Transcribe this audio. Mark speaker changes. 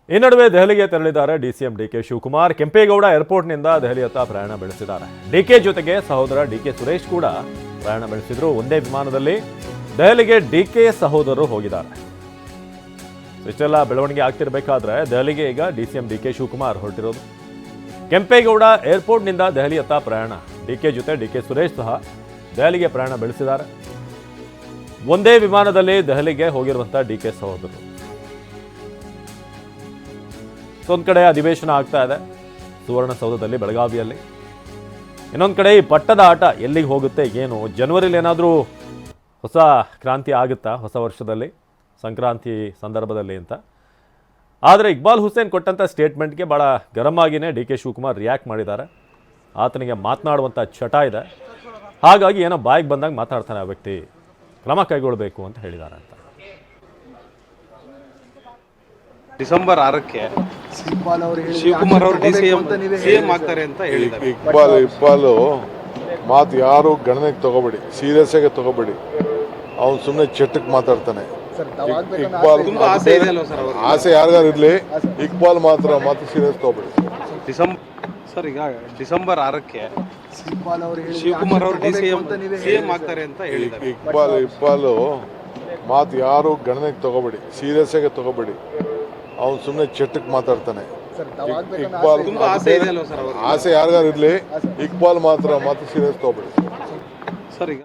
Speaker 1: ಈ ನಡುವೆ ದೆಹಲಿಗೆ ತೆರಳಿದ್ದಾರೆ ಡಿಸಿಎಂ ಡಿಕೆ ಶಿವಕುಮಾರ್. ಕೆಂಪೇಗೌಡ ಏರ್ಪೋರ್ಟ್ನಿಂದ ದೆಹಲಿಯತ್ತ ಪ್ರಯಾಣ ಬೆಳೆಸಿದ್ದಾರೆ. ಡಿಕೆ ಜೊತೆಗೆ ಸಹೋದರ ಡಿಕೆ ಸುರೇಶ್ ಕೂಡ ಪ್ರಯಾಣ ಬೆಳೆಸಿದ್ರು. ಒಂದೇ ವಿಮಾನದಲ್ಲಿ ದೆಹಲಿಗೆ ಡಿಕೆ ಸಹೋದರರು ಹೋಗಿದ್ದಾರೆ. ಇಷ್ಟೆಲ್ಲ ಬೆಳವಣಿಗೆ ಆಗ್ತಿರ್ಬೇಕಾದ್ರೆ ದೆಹಲಿಗೆ ಈಗ ಡಿಸಿಎಂ ಡಿಕೆ ಶಿವಕುಮಾರ್ ಹೊರಟಿರೋದು. ಕೆಂಪೇಗೌಡ ಏರ್ಪೋರ್ಟ್ನಿಂದ ದೆಹಲಿಯತ್ತ ಪ್ರಯಾಣ. ಡಿಕೆ ಜೊತೆ ಡಿಕೆ ಸುರೇಶ್ ಸಹ ದೆಹಲಿಗೆ ಪ್ರಯಾಣ ಬೆಳೆಸಿದ್ದಾರೆ. ಒಂದೇ ವಿಮಾನದಲ್ಲಿ ದೆಹಲಿಗೆ ಹೋಗಿರುವಂಥ ಡಿಕೆ ಸಹೋದರರು. ಒಂದು ಕಡೆ ಅಧಿವೇಶನ ಆಗ್ತಾ ಇದೆ ಸುವರ್ಣಸೌಧದಲ್ಲಿ ಬೆಳಗಾವಿಯಲ್ಲಿ. ಇನ್ನೊಂದು ಕಡೆ ಈ ಪಟ್ಟದ ಆಟ ಎಲ್ಲಿಗೆ ಹೋಗುತ್ತೆ ಏನು, ಜನವರಿಲಿ ಏನಾದರೂ ಹೊಸ ಕ್ರಾಂತಿ ಆಗುತ್ತಾ ಹೊಸ ವರ್ಷದಲ್ಲಿ ಸಂಕ್ರಾಂತಿ ಸಂದರ್ಭದಲ್ಲಿ ಅಂತ. ಆದರೆ ಇಕ್ಬಾಲ್ ಹುಸೇನ್ ಕೊಟ್ಟಂಥ ಸ್ಟೇಟ್ಮೆಂಟ್ಗೆ ಭಾಳ ಗರಂ ಆಗಿನೇ ಡಿ ಕೆ ಶಿವಕುಮಾರ್ ರಿಯಾಕ್ಟ್ ಮಾಡಿದ್ದಾರೆ. ಆತನಿಗೆ ಮಾತನಾಡುವಂಥ ಚಟ ಇದೆ, ಹಾಗಾಗಿ ಏನೋ ಬಾಯಿಗೆ ಬಂದಾಗ ಮಾತಾಡ್ತಾನೆ ಆ ವ್ಯಕ್ತಿ, ಕ್ರಮ ಕೈಗೊಳ್ಳಬೇಕು ಅಂತ ಹೇಳಿದ್ದಾರೆ ಅಂತ.
Speaker 2: ಡಿಸೆಂಬರ್ 6ಕ್ಕೆ ಶಿವಕುಮಾರ್ ಅವರು ಸಿಎಂ ಆಗ್ತಾರೆ ಅಂತ ಹೇಳಿದ್ದಾರೆ.
Speaker 3: ಇಕ್ಬಾಲು ಮಾತು ಯಾರು ಗಣನೆಗೆ ತಗೋಬೇಡಿ, ಸೀರಿಯಸ್ ಆಗಿ ತಗೋಬೇಡಿ. ಅವ್ನು ಸುಮ್ಮನೆ ಚಟಕ್ಕೆ ಮಾತಾಡ್ತಾನೆ. ಆಸೆ ಯಾರಿಗಾರು ಇರ್ಲಿ, ಇಕ್ಬಾಲ್ ಮಾತು ಸೀರಿಯಸ್ ತಗೋಬೇಡಿ.
Speaker 2: ಈಗ ಡಿಸೆಂಬರ್ 6ಕ್ಕೆ ಶಿವಕುಮಾರ್ ಅವರು ಸಿಎಂ ಆಗ್ತಾರೆ ಅಂತ ಹೇಳಿದ್ದಾರೆ.
Speaker 3: ಇಕ್ಬಾಲು ಮಾತು ಯಾರು ಗಣನೆಗೆ ತಗೋಬೇಡಿ, ಸೀರಿಯಸ್ ಆಗಿ ತಗೋಬೇಡಿ. ಅವ್ನು ಸುಮ್ಮನೆ ಚಟಕ್ಕೆ ಮಾತಾಡ್ತಾನೆ. ಆಸೆ ಯಾರಿಗಾರು ಇರ್ಲಿ, ಇಕ್ಬಾಲ್ ಮಾತು ಸೀರಿಯಸ್ ತಗೋಬೇಡಿ.
Speaker 2: ಈಗ